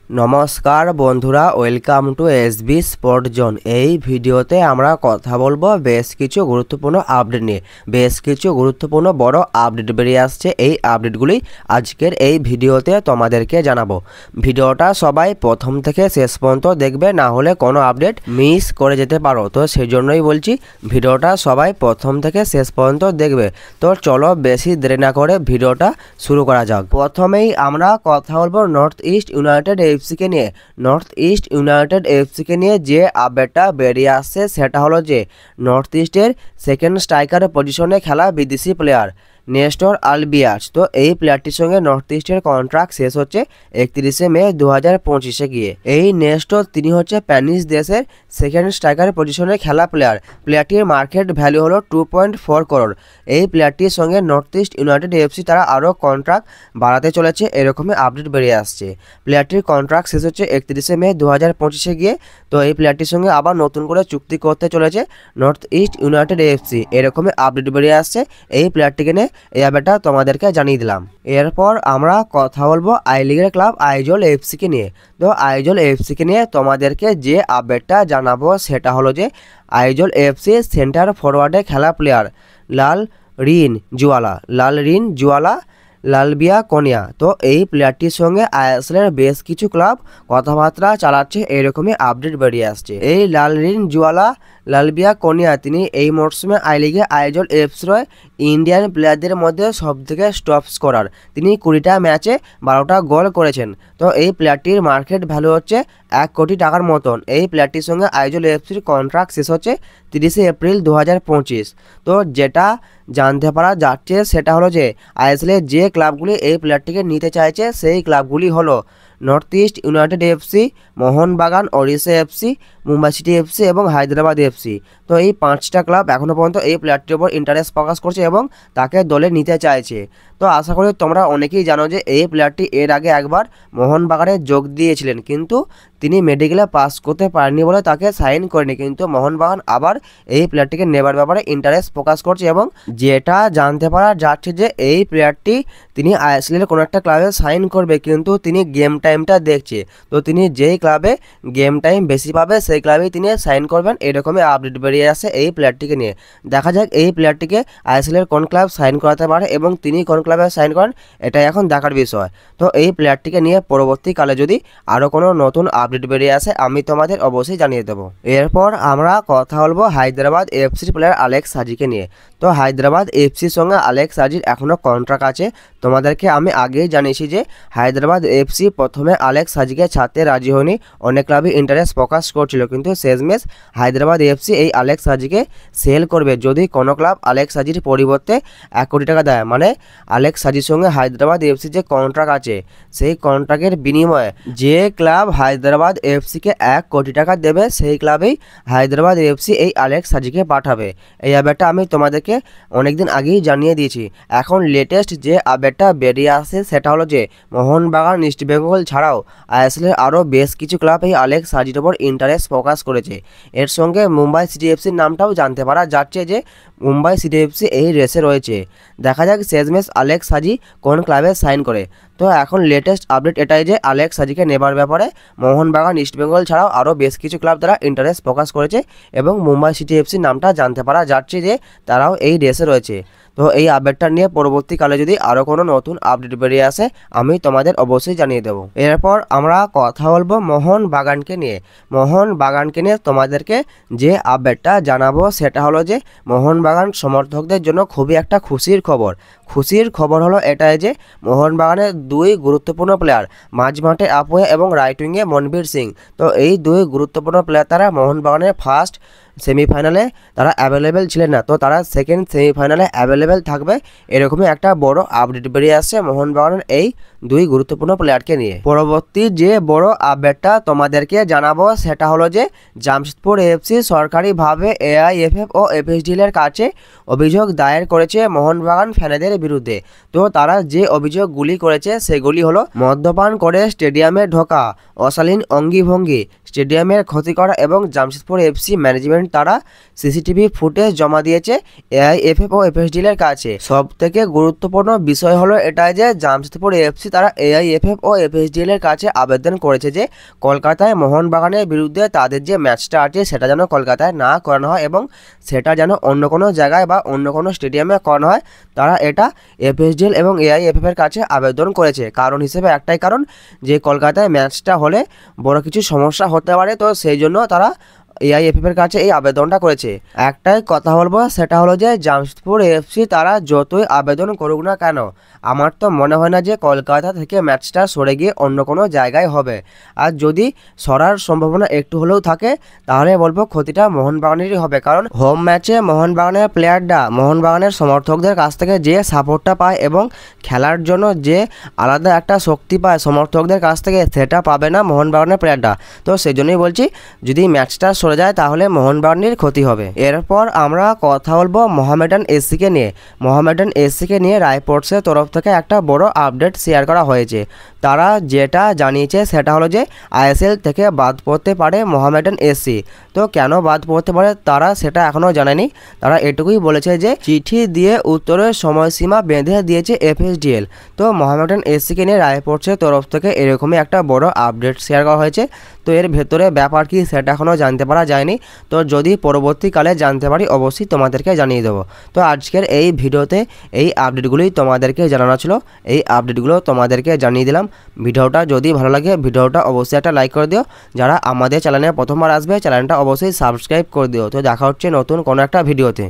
नमस्कार बंधुरा welcome to SB sport zone. এই ভিডিওতে আমরা কথা বলবো বেশ কিছু গুরুত্বপূর্ণ আপডেট নিয়ে। বেশ কিছু গুরুত্বপূর্ণ বড় আপডেট বেরিয়ে আসছে। এই আপডেটগুলি আজকের এই ভিডিওতে তোমাদেরকে জানাবো। ভিডিওটা সবাই প্রথম থেকে শেষ পর্যন্ত দেখবে, না হলে কোনো আপডেট মিস করে যেতে পারো। তো সেই জন্যই বলছি ভিডিওটা সবাই প্রথম থেকে শেষ পর্যন্ত দেখবে। তো চলো বেশি দেরি না করে ভিডিওটা শুরু করা যাক। প্রথমেই আমরা কথা বলবো নর্থ ইস্ট ইউনাইটেড এফসিকে নিয়ে। নর্থ ইস্ট ইউনাইটেড এফসিকে নিয়ে যে আপডেটটা বেরিয়ে আসছে সেটা হলো যে নর্থ ইস্টের সেকেন্ড স্ট্রাইকার পজিশনে খেলা বিদেশি প্লেয়ার নেস্টর আলবিয়াস। তো এই প্লেয়ারটির সঙ্গে নর্থ ইস্টের কন্ট্রাক্ট শেষ হচ্ছে 31 মে 2025 গিয়ে। এই নেস্টর তিনি হচ্ছে স্প্যানিশ দেশের সেকেন্ড স্ট্রাইকার পজিশনে খেলা প্লেয়ার। প্লেয়ারটির মার্কেট ভ্যালু হলো 2.4 করোড়। এই প্লেয়ারটির সঙ্গে নর্থ ইস্ট ইউনাইটেড এফসি তারা আরও কন্ট্রাক্ট বাড়াতে চলেছে, এরকমই আপডেট বেরিয়ে আসছে। প্লেয়ারটির কন্ট্রাক্ট শেষ হচ্ছে 31 মে 2025 গিয়ে। তো এই প্লেয়ারটির সঙ্গে আবার নতুন করে চুক্তি করতে চলেছে নর্থ ইস্ট ইউনাইটেড এফসি, এরকমই আপডেট বেরিয়ে আসছে। এই প্লেয়ারটিকে নিয়ে এই আপডেটটা তোমাদেরকে জানিয়ে দিলাম। এরপর আমরা কথা বলবো আই লিগের ক্লাব আইজল এফসিকে নিয়ে। তো আইজল এফসিকে নিয়ে তোমাদেরকে যে আপডেটটা জানাবো সেটা হলো যে আইজল এফসি সেন্টার ফরওয়ার্ডে খেলা প্লেয়ার লাল রিন জুয়ালা লালবিয়া কোনিয়া। তো এই প্লেয়ারটির সঙ্গে আইএসএলের বেশ কিছু ক্লাব কথাবার্তা চালাচ্ছে, এরকমই আপডেট বেরিয়ে আসছে। এই লালবিয়া কোনিয়া তিনি এই মরশুমে আই লিগে আইজল এফসির ইন্ডিয়ান প্লেয়ারদের মধ্যে সবথেকে টপ স্কোরার। তিনি 20টা ম্যাচে 12টা গোল করেছেন। তো এই প্লেয়ারটির মার্কেট ভ্যালু হচ্ছে 1 কোটি টাকার মতন। এই প্লেয়ারটির সঙ্গে আইজল এফসির কন্ট্রাক্ট শেষ হচ্ছে 30 এপ্রিল 2025। তো যেটা জানতে পারা যাচ্ছে সেটা হলো যে আইএসএলের যে ক্লাবগুলি এই প্লেয়ারটিকে নিতে চাইছে সেই ক্লাবগুলি হলো north east United FC, Mohun Bagan, Odisha FC, Mumbai city FC এবং হায়দ্রাবাদ এফসি। তো এই 5টা ক্লাব এখনও পর্যন্ত এই প্লেয়ারটির ওপর ইন্টারেস্ট প্রকাশ করছে এবং তাকে দলে নিতে চাইছে। তো আশা করি তোমরা অনেকেই জানো যে এই প্লেয়ারটি এর আগে একবার মোহনবাগানে যোগ দিয়েছিলেন, কিন্তু তিনি মেডিকেলে পাস করতে পারেননি বলে তাকে সাইন করেনি। কিন্তু মোহনবাগান আবার এই প্লেয়ারটিকে নেবার ব্যাপারে ইন্টারেস্ট প্রকাশ করছে এবং যেটা জানতে পারা যাচ্ছে যে এই প্লেয়ারটি তিনি আইএসএলের কোনো একটা ক্লাবে সাইন করবে, কিন্তু তিনি গেম টাইমটা দেখছে। তো তিনি যেই ক্লাবে গেম টাইম বেশি পাবে সেই ক্লাবেই তিনি সাইন করবেন, এরকমই আপডেট বেরিয়ে আসে এই প্লেয়ারটিকে নিয়ে। দেখা যাক এই প্লেয়ারটিকে আইএসএলের কোন ক্লাব সাইন করাতে পারে এবং তিনি কোন ক্লাবে সাইন করেন, এটাই এখন দেখার বিষয়। তো এই প্লেয়ারটিকে নিয়ে পরবর্তীকালে যদি আরও কোনো নতুন আপডেট বেরিয়ে আসে আমি তোমাদের অবশ্যই জানিয়ে দেবো। এরপর আমরা কথা বলবো হায়দ্রাবাদ এফসির প্লেয়ার আলেক্স হাজিকে নিয়ে। তো হায়দ্রাবাদ এফসির সঙ্গে আলেক্স হাজির এখনও কন্ট্রাক্ট আছে। তোমাদেরকে আমি আগেই জানিয়েছি যে হায়দ্রাবাদ এফসি প্রথমে আলেক্স হাজিকে ছাড়তে রাজি হয়নি, অনেক ক্লাবই ইন্টারেস্ট প্রকাশ করছিল, কিন্তু শেষমেশ হায়দ্রাবাদ এফসি এই আলেক্স হাজিকে সেল করবে যদি কোনো ক্লাব আলেক্স হাজির পরিবর্তে 1 কোটি টাকা দেয়। মানে আলেক্স হাজির সঙ্গে হায়দ্রাবাদ এফসি যে কন্ট্রাক্ট আছে সেই কন্ট্রাক্টের বিনিময়ে যে ক্লাব হায়দ্রাবাদ এফসিকে 1 কোটি টাকা দেবে সেই ক্লাবেই হায়দ্রাবাদ এফসি এই আলেক্স হাজিকে পাঠাবে। এই আপডেটটা আমি তোমাদেরকে অনেকদিন আগেই জানিয়ে দিয়েছি। এখন লেটেস্ট যে আপডেটটা বেরিয়ে আসে সেটা হলো যে মোহনবাগান, ইস্ট বেঙ্গল ছাড়াও আইএসএলের আরও বেশ কিছু ক্লাব এই আলেক্স হাজির ওপর ইন্টারেস্ট প্রকাশ করেছে। এর সঙ্গে মুম্বাই সিটি এফসির নামটাও জানতে পারা যাচ্ছে যে মুম্বাই সিটি এফসি এই রেসে রয়েছে। দেখা যাক শেষমেশ আলেক্স হাজি কোন ক্লাবে সাইন করে। তো এখন লেটেস্ট আপডেট এটাই যে আলেক্স হাজিকে নেবার ব্যাপারে মোহনবাগান, ইস্ট বেঙ্গল ছাড়াও আরও বেশ কিছু ক্লাব তারা ইন্টারেস্ট প্রকাশ করেছে এবং মুম্বাই সিটি এফসির নামটা জানতে পারা যাচ্ছে যে তারাও এই রেসে রয়েছে। তো এই আপডেটটা নিয়ে পরবর্তীকালে যদি আরও কোনো নতুন আপডেট বেরিয়ে আসে আমি তোমাদের অবশ্যই জানিয়ে দেবো। এরপর আমরা কথা বলবো মোহনবাগানকে নিয়ে। মোহনবাগানকে নিয়ে তোমাদেরকে যে আপডেটটা জানাবো সেটা হলো যে মোহনবাগান সমর্থকদের জন্য খুবই একটা খুশির খবর হলো এটাই যে মোহনবাগানের 2 গুরুত্বপূর্ণ প্লেয়ার মাঝমাঠে আপুয়া এবং রাইট উইংয়ে মনবীর সিং। তো এই 2 গুরুত্বপূর্ণ প্লেয়ার তারা মোহনবাগানের ফার্স্ট সেমিফাইনালে তারা অ্যাভেলেবেল ছিলেন না, তো তারা সেকেন্ড সেমিফাইনালে অ্যাভেলেবেল থাকবে, এরকমই একটা বড় আপডেট বেরিয়ে আসছে মোহনবাগানের এই 2 গুরুত্বপূর্ণ প্লেয়ারকে নিয়ে। পরবর্তী যে বড় আপডেটটা তোমাদেরকে জানাবো সেটা হলো যে জামশেদপুর এফসি সরকারিভাবে এআইএফএফ ও এফএসডিএল এর কাছে অভিযোগ দায়ের করেছে মোহনবাগান ফ্যানেদের বিরুদ্ধে। তো তারা যে অভিযোগগুলি করেছে সেগুলি হলো মদ্যপান করে স্টেডিয়ামে ঢোকা, অশালীন অঙ্গিভঙ্গি, স্টেডিয়ামের ক্ষতি করা এবং জামশেদপুর এফসি ম্যানেজমেন্ট তারা সিসিটিভি ফুটেজ জমা দিয়েছে AIFF ও FSDL এর কাছে। সব থেকে গুরুত্বপূর্ণ বিষয় হলো এটা যে জামশেদপুর এফসি তারা AIFF ও FSDL এর কাছে আবেদন করেছে যে কলকাতায় মোহনবাগানের বিরুদ্ধে তাদের যে ম্যাচটা আছে সেটা যেন কলকাতায় না করানো হয় এবং সেটা যেন অন্য কোনো জায়গায় বা অন্য কোনো স্টেডিয়ামে করানো হয়। তারা এটা FSDL এবং AIFF এর কাছে আবেদন করেছে কারণ হিসেবে একটাই কারণ যে কলকাতায় ম্যাচটা হলে বড় কিছু সমস্যা হতে পারে, তো সেই জন্য তারা AIFF এর কাছে এই আবেদনটা করেছে। একটাই কথা বলবো সেটা হলো যে জামশেদপুর এফসি তারা যতই আবেদন করুক না কেন আমার তো মনে হয় না যে কলকাতা থেকে ম্যাচটা সরে গিয়ে অন্য কোনো জায়গায় হবে। আর যদি সরার সম্ভাবনা একটু হলেও থাকে তাহলে বলবো ক্ষতিটা মোহনবাগানেরই হবে, কারণ হোম ম্যাচে মোহনবাগানের প্লেয়াররা মোহনবাগানের সমর্থকদের কাছ থেকে যে সাপোর্টটা পায় এবং খেলার জন্য যে আলাদা একটা শক্তি পায় সমর্থকদের কাছ থেকে সেটা পাবে না মোহনবাগানের প্লেয়াররা। তো সেই জন্যই বলছি যদি ম্যাচটা সরে যায় তাহলে মোহনবাগানের ক্ষতি হবে। এরপর আমরা কথা বলবো মোহামেডান এসসিকে নিয়ে। মোহামেডান এসসিকে নিয়ে রায়পুর্সের তরফ থেকে একটা বড় আপডেট শেয়ার করা হয়েছে। তারা যেটা জানিয়েছে সেটা হলো যে ISL থেকে বাদ পড়তে পারে মোহামেডান এসসি। তো কেন বাদ পড়তে পারে তারা সেটা এখনও জানেনি। তারা এটুকুই বলেছে যে চিঠি দিয়ে উত্তরের সময়সীমা বেঁধে দিয়েছে FSDL। তো মোহামেডান এসসিকে নিয়ে রায়পুর্সের তরফ থেকে এরকমই একটা বড় আপডেট শেয়ার করা হয়েছে। তো এর ভেতরে ব্যাপার কি সেটা এখনও জানতে পারা যায়নি। তো যদি পরবর্তীকালে জানতে পারি অবশ্যই তোমাদেরকে জানিয়ে দেবো। তো আজকের এই ভিডিওতে এই আপডেটগুলোই তোমাদেরকে জানানো ছিল, এই আপডেটগুলো তোমাদেরকে জানিয়ে দিলাম। ভিডিওটা যদি ভালো লাগে ভিডিওটা অবশ্যই একটা লাইক করে দিও। যারা আমাদের চ্যানেলে প্রথমবার আসবে চ্যানেলটা অবশ্যই সাবস্ক্রাইব করে দিও। তো দেখা হচ্ছে নতুন কোনো একটা ভিডিওতে।